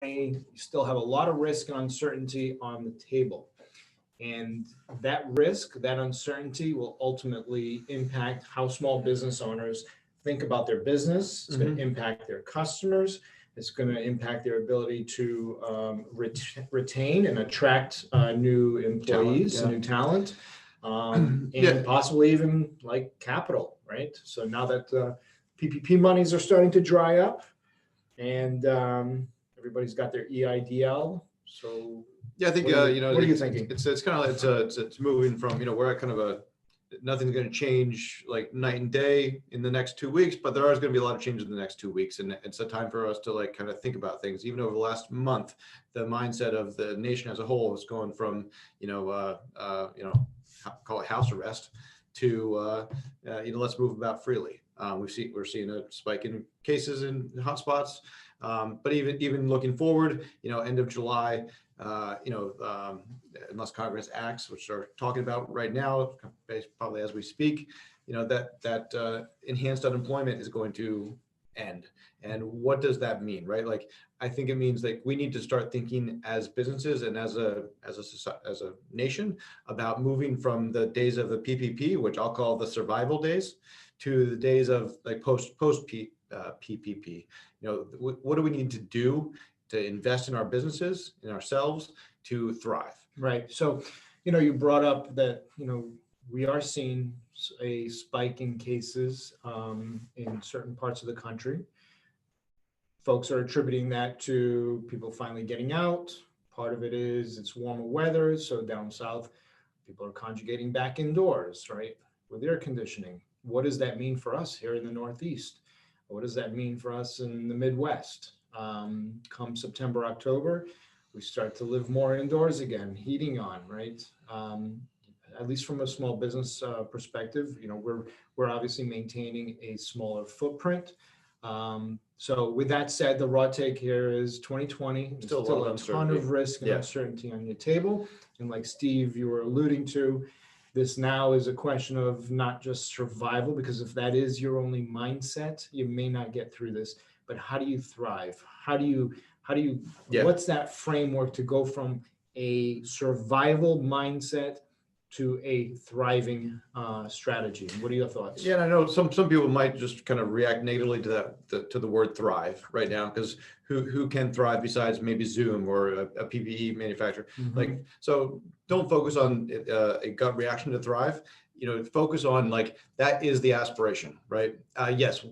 you still have a lot of risk and uncertainty on the table. And that risk, that uncertainty will ultimately impact how small business owners think about their business. It's going to impact their customers. It's going to impact their ability to retain and attract new employees, new talent, and possibly even like capital, right? So now that PPP monies are starting to dry up and everybody's got their EIDL. So I think what are you thinking? It's kind of it's moving from we're at kind of nothing's going to change like night and day in the next 2 weeks, but there are going to be a lot of changes in the next 2 weeks, and it's a time for us to like kind of think about things. Even over the last month, the mindset of the nation as a whole has gone from call it house arrest to let's move about freely. We're seeing a spike in cases in hotspots. But even looking forward, end of July, unless Congress acts, which they're talking about right now, probably as we speak, that enhanced unemployment is going to end. And what does that mean, right? Like, I think it means that we need to start thinking as businesses and as a nation about moving from the days of the PPP, which I'll call the survival days, to the days of like post PPP. What do we need to do to invest in our businesses, in ourselves, to thrive? Right. So, you brought up that, we are seeing a spike in cases in certain parts of the country. Folks are attributing that to people finally getting out. Part of it is it's warmer weather. So down south, people are conjugating back indoors, right, with air conditioning. What does that mean for us here in the Northeast? What does that mean for us in the Midwest? Come September, October, we start to live more indoors again, heating on, right? At least from a small business perspective, we're obviously maintaining a smaller footprint. So with that said, the raw take here is 2020. Still a ton of risk and uncertainty on your table. And like Steve, you were alluding to, this now is a question of not just survival, because if that is your only mindset, you may not get through this. But how do you thrive? What's that framework to go from a survival mindset to a thriving strategy? What are your thoughts? Yeah, and I know some people might just kind of react negatively to that, to the word thrive right now, because who can thrive besides maybe Zoom or a PPE manufacturer? Like, so don't focus on a gut reaction to thrive. Focus on like that is the aspiration, right? Yes,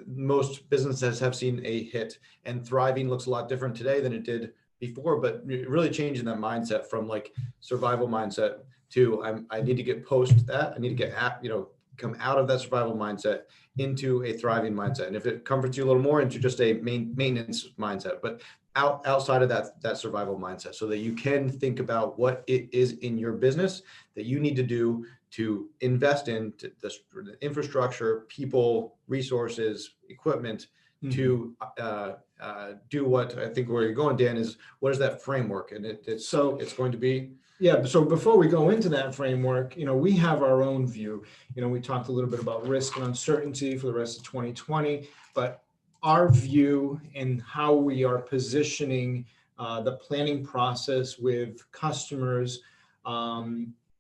most businesses have seen a hit, and thriving looks a lot different today than it did before. But really changing that mindset from like survival mindset to I need to get post that. I need to get come out of that survival mindset into a thriving mindset. And if it comforts you a little more, into just a maintenance mindset, but outside of that survival mindset, so that you can think about what it is in your business that you need to do to invest in the infrastructure, people, resources, equipment, to do what I think where you're going, Dan, is what is that framework? And it's going to be. Yeah. So before we go into that framework, we have our own view. We talked a little bit about risk and uncertainty for the rest of 2020, but our view and how we are positioning the planning process with customers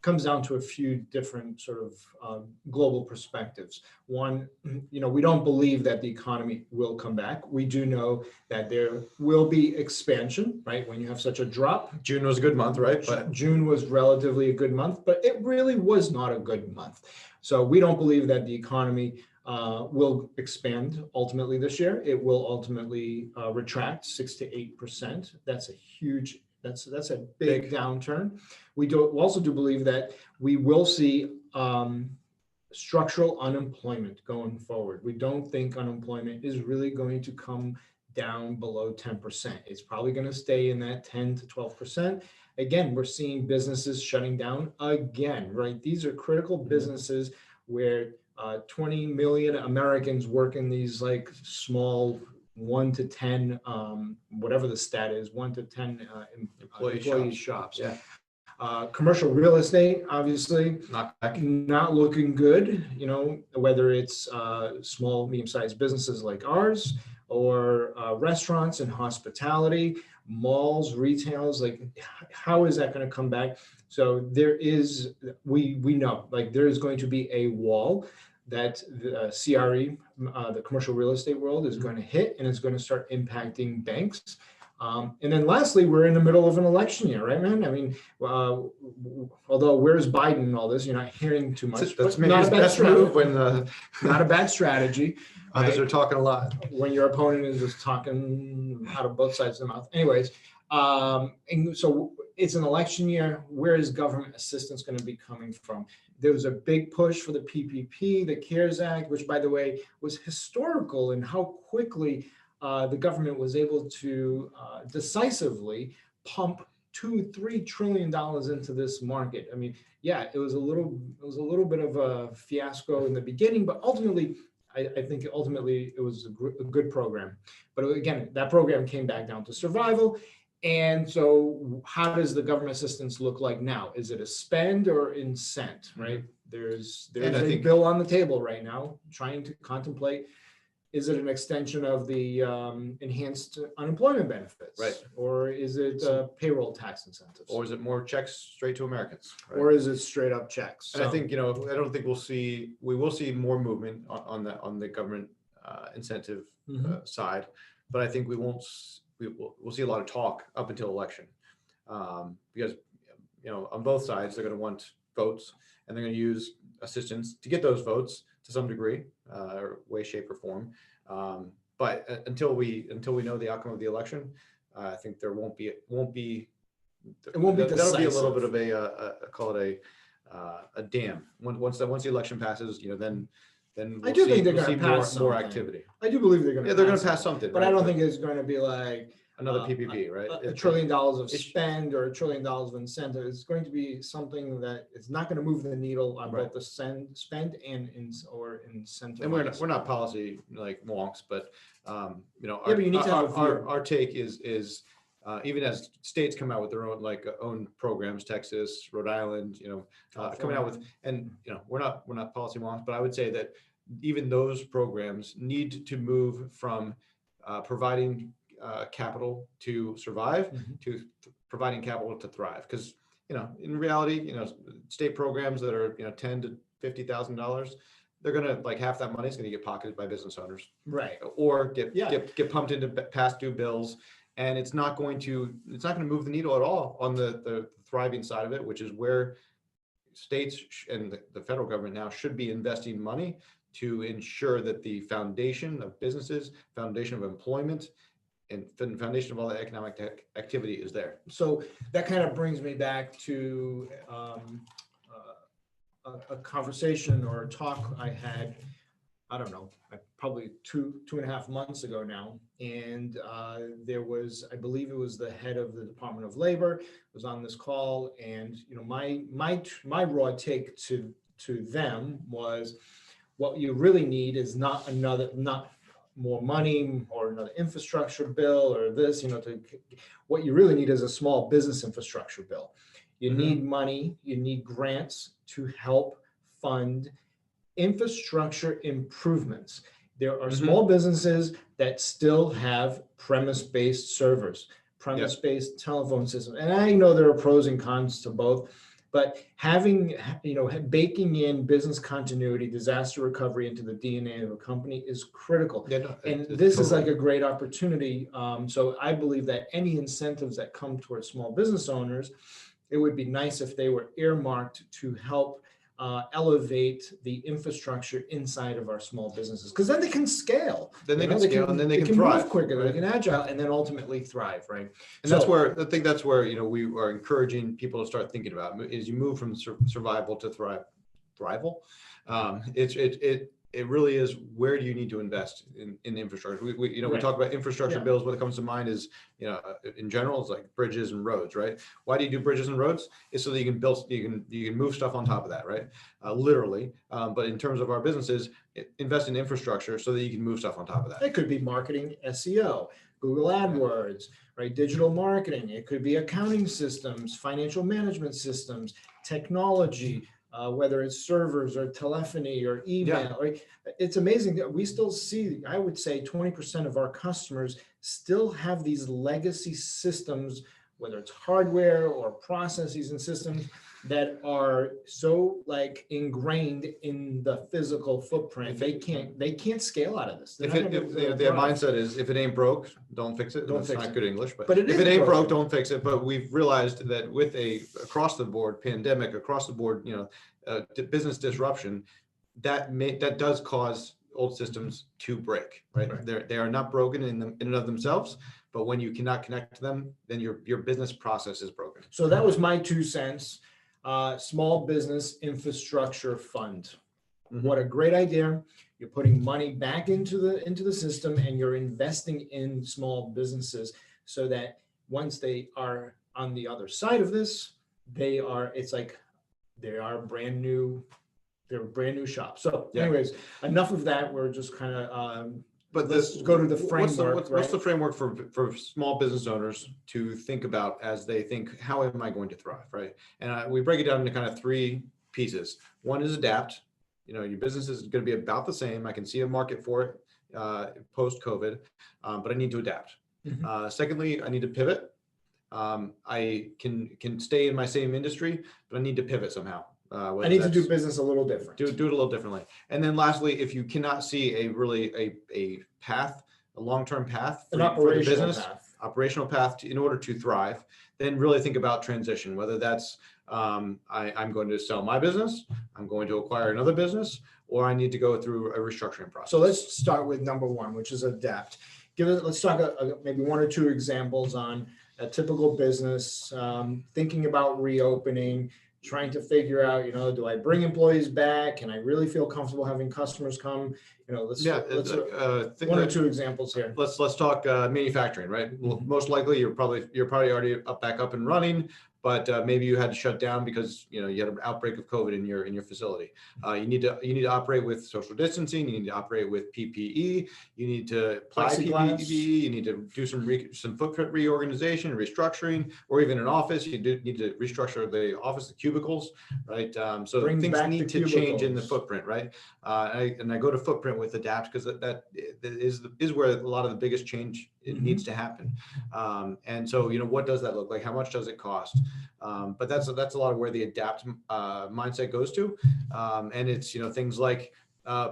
comes down to a few different sort of global perspectives. One, we don't believe that the economy will come back. We do know that there will be expansion, right? When you have such a drop. June was a good month, right? But June was relatively a good month, but it really was not a good month. So we don't believe that the economy will expand ultimately this year. It will ultimately retract 6 to 8%. That's a huge That's a big downturn. We also do believe that we will see structural unemployment going forward. We don't think unemployment is really going to come down below 10%. It's probably going to stay in that 10 to 12%. Again, we're seeing businesses shutting down again, right? These are critical businesses where 20 million Americans work in these like small 1 to 10, whatever the stat is, 1 to 10 employee shops. Yeah. Commercial real estate, obviously, not looking good, whether it's small, medium-sized businesses like ours, or restaurants and hospitality, malls, retails, like how is that going to come back? So there is, we know, like there is going to be a wall that the CRE, the commercial real estate world, is going to hit, and it's going to start impacting banks. And then lastly, we're in the middle of an election year, right, man? I mean, although where's Biden and all this, you're not hearing too much. That's but maybe his best move when not a bad strategy. others right? are talking a lot. When your opponent is just talking out of both sides of the mouth. Anyways, and so it's an election year. Where is government assistance going to be coming from? There was a big push for the PPP, the CARES Act, which, by the way, was historical in how quickly the government was able to decisively pump $2-3 trillion into this market. I mean, yeah, it was a little bit of a fiasco in the beginning, but ultimately, I think ultimately it was a good program. But again, that program came back down to survival. And so how does the government assistance look like now? Is it a spend or incent, right? There's a bill on the table right now trying to contemplate, is it an extension of the enhanced unemployment benefits? Right. Or is it payroll tax incentives? Or is it more checks straight to Americans? Right? Or is it straight up checks? And I think, I don't think we will see more movement on the government incentive side, but I think we'll see a lot of talk up until election, because, on both sides, they're going to want votes, and they're going to use assistance to get those votes to some degree, or way, shape, or form. But until we know the outcome of the election, I think there won't be. That'll be a little bit of a call it a dam. Once the election passes, then I do think they're going to pass more activity. I do believe they're going to. Yeah, they're going to pass something, but I don't think it's going to be like another PPP, right? $1 trillion of spend or $1 trillion of incentive. It's going to be something that it's not going to move the needle on both the spend and incentive. And we're not policy like wonks, but but you need to have our take is even as states come out with their own programs, Texas, Rhode Island, coming out with, and we're not policy wonks, but I would say that even those programs need to move from providing capital to survive to providing capital to thrive. Because in reality, state programs that are $10,000 to $50,000, they're gonna half that money is gonna get pocketed by business owners, right? Or get pumped into past due bills, and it's not going to move the needle at all on the thriving side of it, which is where states and the federal government now should be investing money to ensure that the foundation of businesses, foundation of employment, and the foundation of all the economic activity is there. So that kind of brings me back to a conversation or a talk I had, I don't know, probably two and a half months ago now. And there was, I believe it was the head of the Department of Labor was on this call. And, my raw take to them was, what you really need is not more money or another infrastructure bill or this, what you really need is a small business infrastructure bill. You need money, you need grants to help fund infrastructure improvements. There are small businesses that still have premise-based servers, premise-based telephone systems. And I know there are pros and cons to both, but having, baking in business continuity, disaster recovery into the DNA of a company is critical. And this is like a great opportunity. So I believe that any incentives that come towards small business owners, it would be nice if they were earmarked to help elevate the infrastructure inside of our small businesses, because then they can scale. Then they can scale, and then they can thrive move quicker. Right? They can agile, and then ultimately thrive. Right. And that's where I think we are encouraging people to start thinking about is you move from survival to thrival. It really is, where do you need to invest in infrastructure? We talk about infrastructure bills. What comes to mind is, in general, it's like bridges and roads, right? Why do you do bridges and roads? It's so that you can move stuff on top of that, right? Literally. But in terms of our businesses, invest in infrastructure so that you can move stuff on top of that. It could be marketing, SEO, Google AdWords, right? Digital marketing. It could be accounting systems, financial management systems, technology, whether it's servers or telephony or email. Right? It's amazing that we still see, I would say 20% of our customers still have these legacy systems, whether it's hardware or processes and systems that are so like ingrained in the physical footprint. They can't scale out of this. If their mindset is, if it ain't broke, don't fix it. That's not good English, but if it ain't broke, don't fix it. But we've realized that with a across the board pandemic, across the board, business disruption, that does cause old systems to break, right? They are not broken in and of themselves, but when you cannot connect to them, then your business process is broken. So that was my 2 cents. Small Business Infrastructure Fund. What a great idea. You're putting money back into the system, and you're investing in small businesses so that once they are on the other side of this, they are brand new. They're brand new shops. So anyways, enough of that. We're just kind of, but let's go to the framework. What's the framework for small business owners to think about as they think, how am I going to thrive, right? And we break it down into kind of 3 pieces. One is adapt. Your business is going to be about the same. I can see a market for it post-COVID, but I need to adapt. Secondly, I need to pivot. I can stay in my same industry, but I need to pivot somehow. I need to do business a little different. Do it a little differently. And then lastly, if you cannot see a path, a long-term path for the business, operational path in order to thrive, then really think about transition, whether that's I'm going to sell my business, I'm going to acquire another business, or I need to go through a restructuring process. So let's start with number 1, which is adapt. Let's talk maybe 1 or 2 examples on a typical business, thinking about reopening, trying to figure out, do I bring employees back? Can I really feel comfortable having customers come? Let's 1 or 2 examples here. Let's talk manufacturing, right? Well, most likely you're probably already back up and running, but maybe you had to shut down because you had an outbreak of COVID in your facility. You need to operate with social distancing. You need to operate with PPE. You need to apply PPE. You need to do some footprint reorganization, restructuring, or even an office. You need to restructure the office, the cubicles, right? So things need to change in the footprint, right? And I go to footprint with adapt because that is where a lot of the biggest change needs to happen. And so what does that look like? How much does it cost? But that's a lot of where the adapt mindset goes to, and it's things like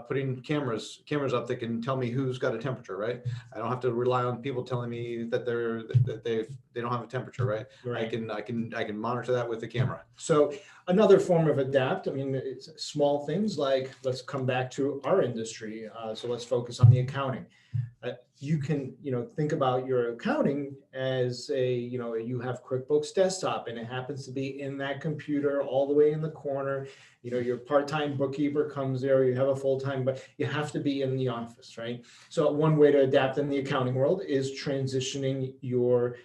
putting cameras up that can tell me who's got a temperature, right? I don't have to rely on people telling me that they don't have a temperature, right? I can monitor that with the camera. So another form of adapt, it's small things like, let's come back to our industry. So let's focus on the accounting. You can, think about your accounting as you have QuickBooks Desktop, and it happens to be in that computer all the way in the corner. Your part-time bookkeeper comes there, you have a full-time, but you have to be in the office, right? So 1 way to adapt in the accounting world is transitioning your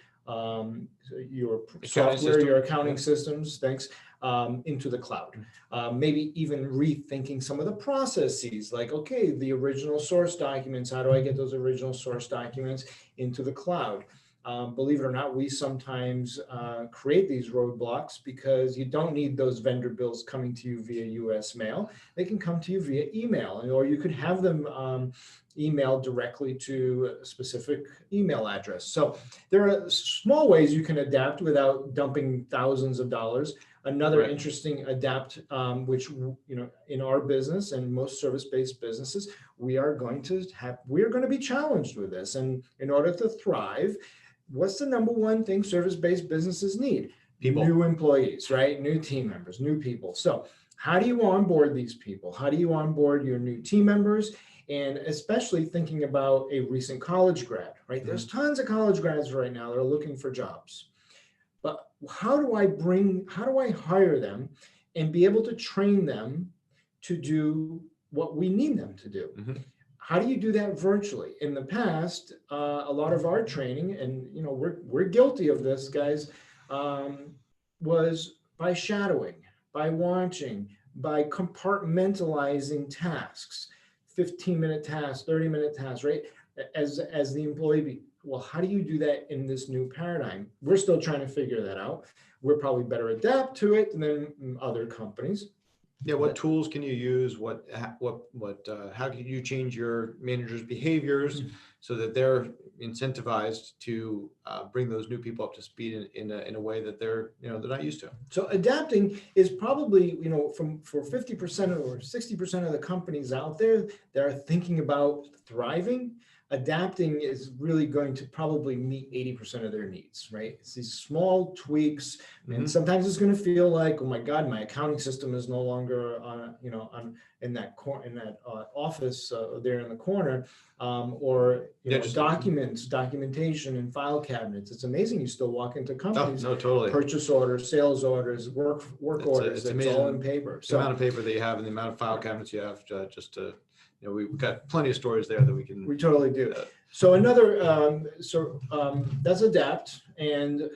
software, your accounting systems, into the cloud. Maybe even rethinking some of the processes, like, okay, the original source documents, how do I get those original source documents into the cloud? Believe it or not, we sometimes create these roadblocks because you don't need those vendor bills coming to you via US mail. They can come to you via email, or you could have them emailed directly to a specific email address. So there are small ways you can adapt without dumping thousands of dollars. Another interesting adapt, which in our business and most service-based businesses, we are going to be challenged with this. And in order to thrive, what's the number 1 thing service-based businesses need? People. New employees, right? New team members, new people. So how do you onboard these people? How do you onboard your new team members? And especially thinking about a recent college grad, right? Mm-hmm. There's tons of college grads right now that are looking for jobs. But how do I hire them and be able to train them to do what we need them to do? Mm-hmm. How do you do that virtually? In the past, a lot of our training, and we're guilty of this, guys, was by shadowing, by watching, by compartmentalizing tasks, 15-minute tasks, 30-minute tasks, right? As the employee. Well, how do you do that in this new paradigm? We're still trying to figure that out. We're probably better adapt to it than other companies. Yeah, what tools can you use? How can you change your managers' behaviors so that they're incentivized to bring those new people up to speed in a way that they're not used to? So adapting is probably, for 50% or 60% of the companies out there that are thinking about thriving, adapting is really going to probably meet 80% of their needs, right? It's these small tweaks, and sometimes it's going to feel like, oh my God, my accounting system is no longer in that office there in the corner, or documentation and file cabinets. It's amazing you still walk into companies. Oh, no, totally. Purchase orders, sales orders, work orders. It's all in paper. The amount of paper that you have and the amount of file cabinets you have we've got plenty of stories there that we can. We totally do. So that's adapt. And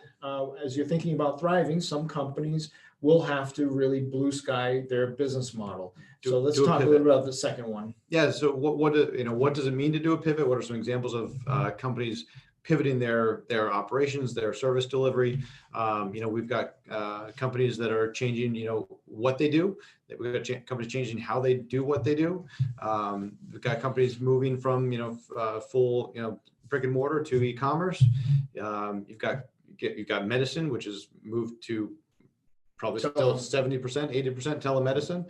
as you're thinking about thriving, some companies will have to really blue sky their business model. So let's talk a little bit about the second one. Yeah. So what does it mean to do a pivot? What are some examples of companies pivoting their operations, their service delivery? We've got companies that are changing, what they do. We've got companies changing how they do what they do. We've got companies moving from, full, brick and mortar to e-commerce. You've got medicine, which has moved to probably still 70%, 80% telemedicine.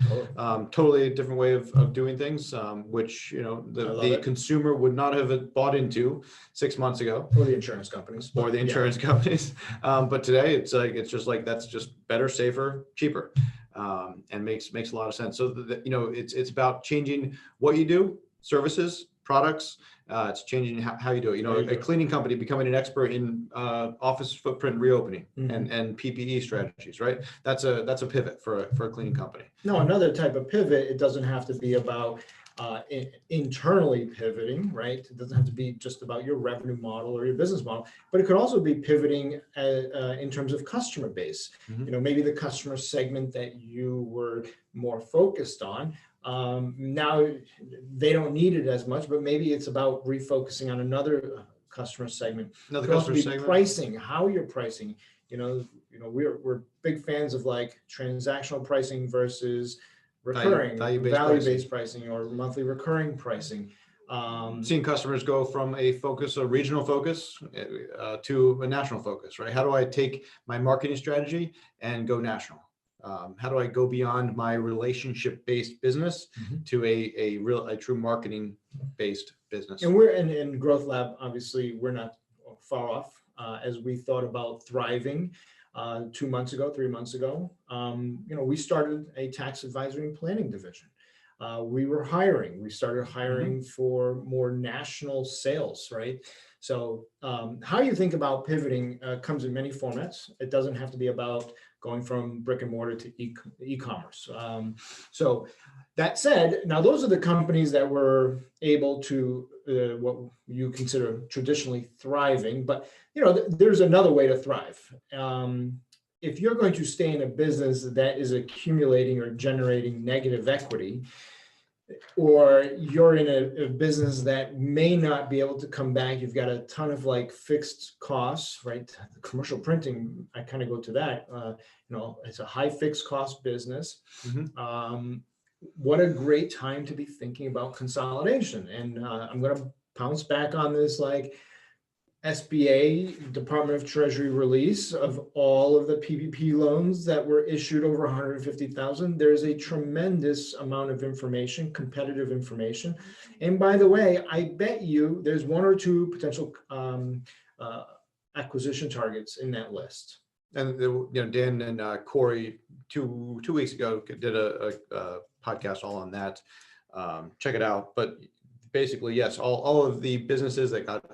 Totally different way of doing things, which the consumer would not have bought into 6 months ago. Or the insurance companies. Companies. But today it's just like that's just better, safer, cheaper, and makes a lot of sense. So it's about changing what you do, services, products. It's changing how you do it. A cleaning company becoming an expert in office footprint reopening and PPE strategies, right? That's a pivot for a cleaning company. No, another type of pivot. It doesn't have to be about internally pivoting, right? It doesn't have to be just about your revenue model or your business model, but it could also be pivoting in terms of customer base. Maybe the customer segment that you were more focused on. Now they don't need it as much, but maybe it's about refocusing on another customer segment. Pricing, how you're pricing. We're big fans of like transactional pricing versus recurring value-based pricing or monthly recurring pricing. Seeing customers go from a regional focus to a national focus, right? How do I take my marketing strategy and go national? How do I go beyond my relationship-based business to a true marketing-based business? And we're in GrowthLab. Obviously, we're not far off as we thought about thriving 3 months ago. We started a tax advisory and planning division. We started hiring for more national sales, right? So how you think about pivoting comes in many formats. It doesn't have to be about going from brick and mortar to e-commerce. So that said, now those are the companies that were able to what you consider traditionally thriving, but there's another way to thrive. If you're going to stay in a business that is accumulating or generating negative equity, or you're in a business that may not be able to come back, you've got a ton of like fixed costs, right? The commercial printing, I kind of go to that. It's a high fixed cost business. What a great time to be thinking about consolidation. And I'm going to pounce back on this like SBA, Department of Treasury release of all of the PPP loans that were issued over 150,000. There's a tremendous amount of information, competitive information. And by the way, I bet you there's 1 or 2 potential acquisition targets in that list. And Dan and Corey 2 weeks ago did a podcast all on that. Check it out. But basically, yes, all of the businesses that got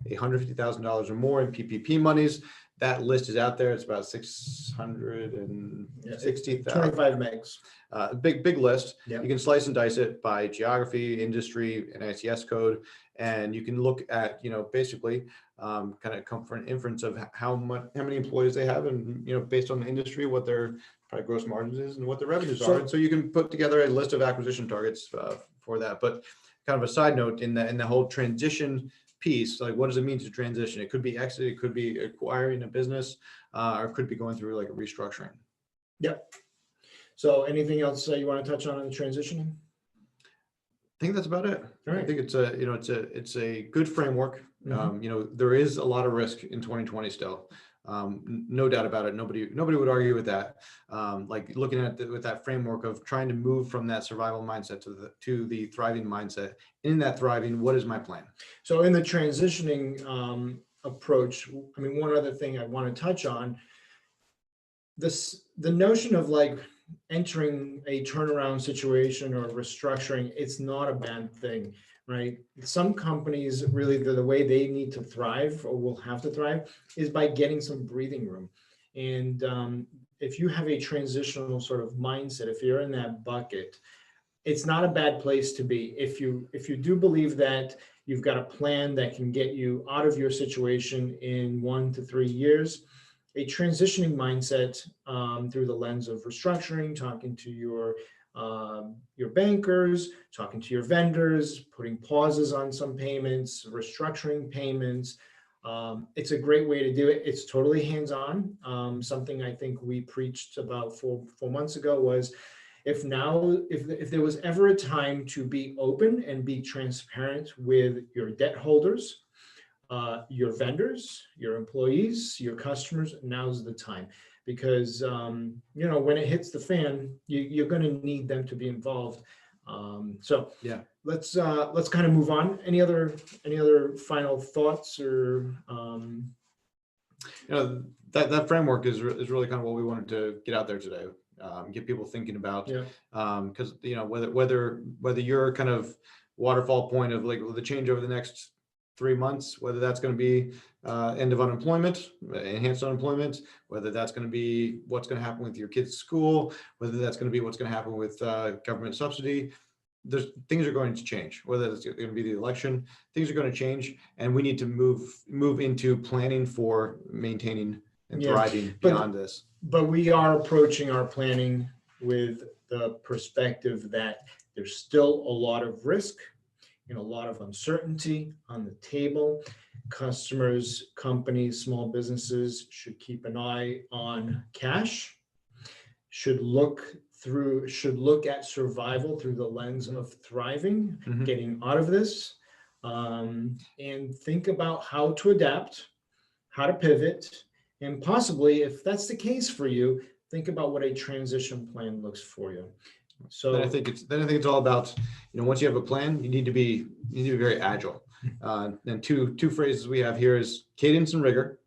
$150,000 or more in PPP monies, that list is out there. It's about 660,000. 25 megs. Big list. Yep. You can slice and dice it by geography, industry, and NICS code, and you can look at basically kind of come for an inference of how many employees they have, and based on the industry, what their probably gross margins is and what the revenues are. And so you can put together a list of acquisition targets for that. But kind of a side note in the whole transition piece, like what does it mean to transition? It could be exit, it could be acquiring a business, or it could be going through like a restructuring. Yep. So anything else you want to touch on the transitioning? I think that's about it. All right. I think it's a good framework. There is a lot of risk in 2020 still. No doubt about it. Nobody would argue with that. Like looking at with that framework of trying to move from that survival mindset to the thriving mindset. In that thriving, what is my plan? So in the transitioning approach, I mean, one other thing I want to touch on, the notion of like entering a turnaround situation or restructuring, it's not a bad thing, right? Some companies really, the way they need to thrive or will have to thrive is by getting some breathing room. And if you have a transitional sort of mindset, if you're in that bucket, it's not a bad place to be. If you do believe that you've got a plan that can get you out of your situation in 1 to 3 years, a transitioning mindset through the lens of restructuring, talking to your bankers, talking to your vendors, putting pauses on some payments, restructuring payments. It's a great way to do it. It's totally hands-on. Something I think we preached about four months ago was, if there was ever a time to be open and be transparent with your debt holders, your vendors, your employees, your customers, now's the time. Because when it hits the fan, you're going to need them to be involved. So yeah, let's kind of move on. Any other final thoughts or? That framework is really kind of what we wanted to get out there today. Get people thinking about, because whether you're kind of waterfall point of like the change over the next 3 months, whether that's going to be end of unemployment, enhanced unemployment, whether that's going to be what's going to happen with your kids' school, whether that's going to be what's going to happen with government subsidy. Things are going to change. Whether it's going to be the election, things are going to change, and we need to move into planning for maintaining and thriving beyond this. But we are approaching our planning with the perspective that there's still a lot of risk and a lot of uncertainty on the table. Customers, companies, small businesses should keep an eye on cash, should look at survival through the lens of thriving, getting out of this, and think about how to adapt, how to pivot, and possibly, if that's the case for you, think about what a transition plan looks for you. So then I think it's all about, once you have a plan, you need to be very agile. And two phrases we have here is cadence and rigor.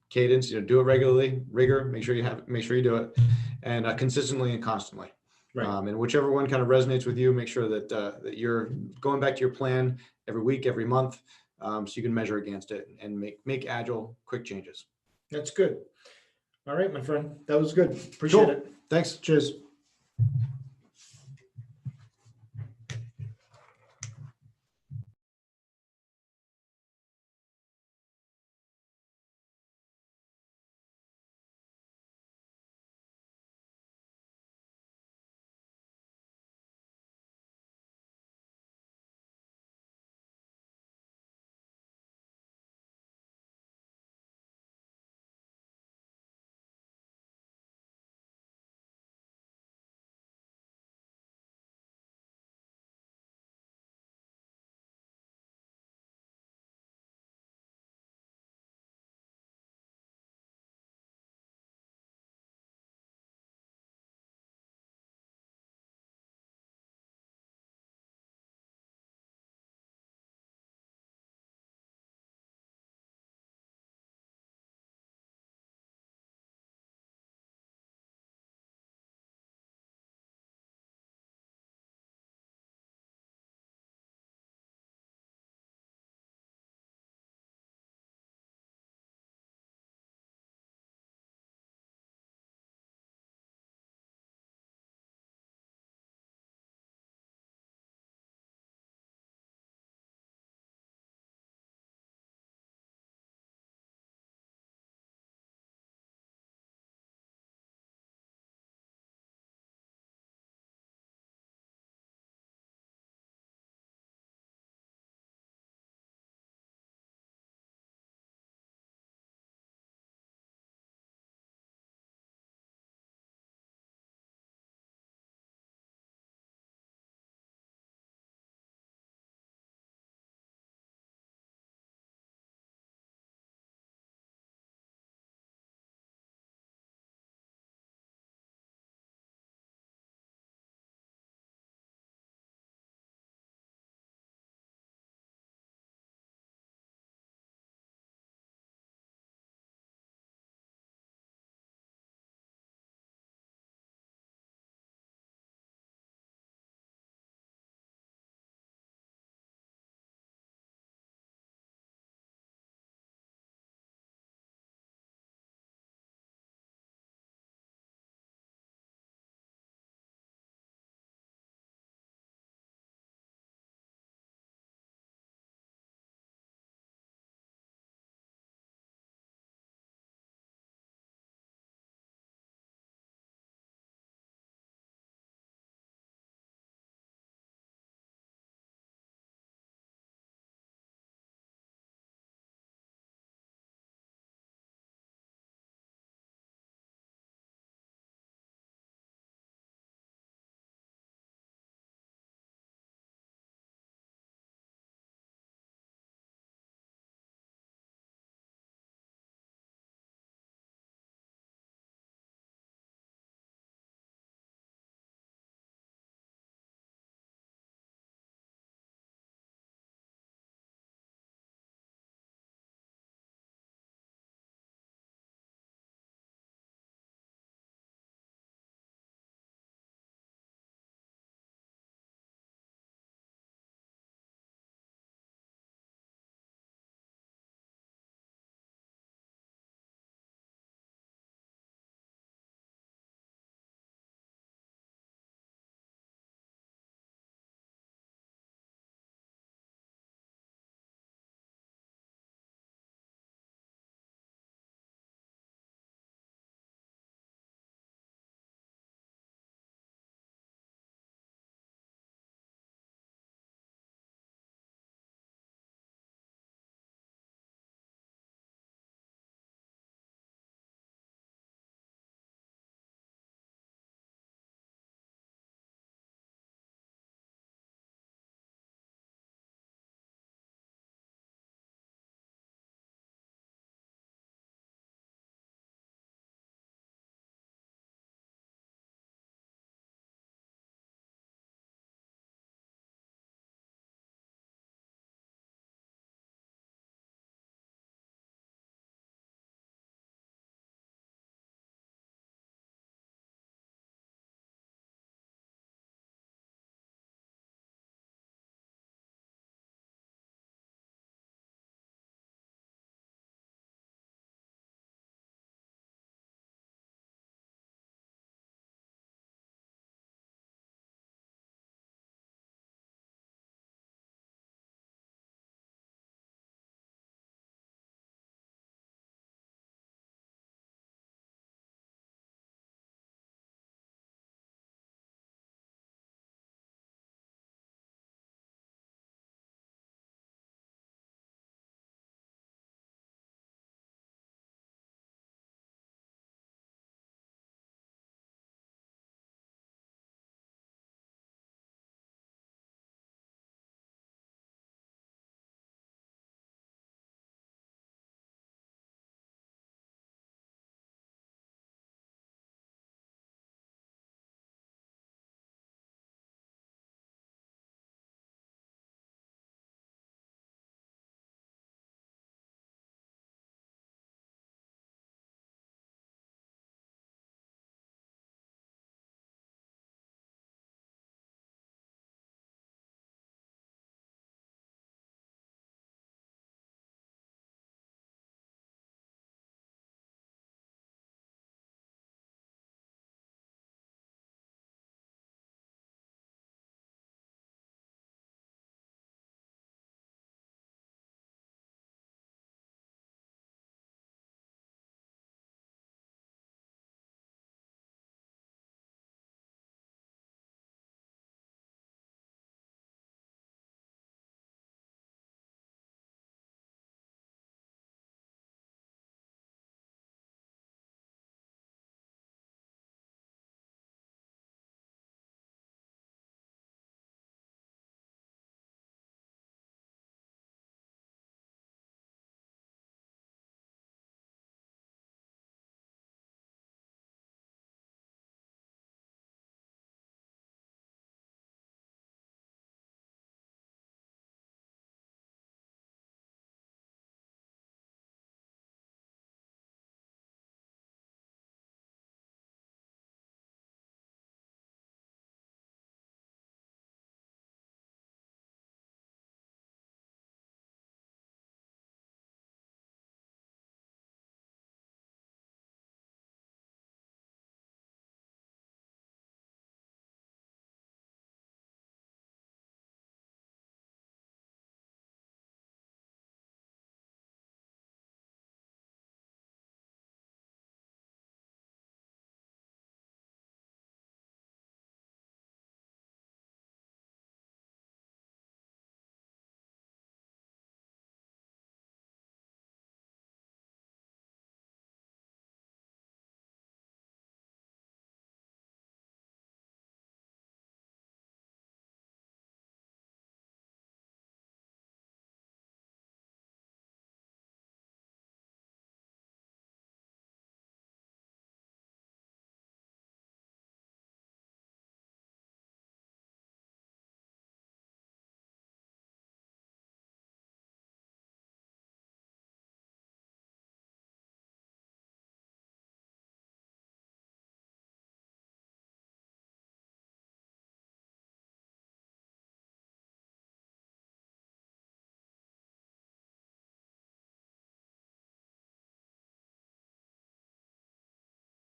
Cadence, do it regularly. Rigor, make sure you do it, and consistently and constantly. Right. And whichever one kind of resonates with you, make sure that you're going back to your plan every week, every month, so you can measure against it and make agile, quick changes. That's good. All right, my friend. That was good. Appreciate it. Thanks. Cheers.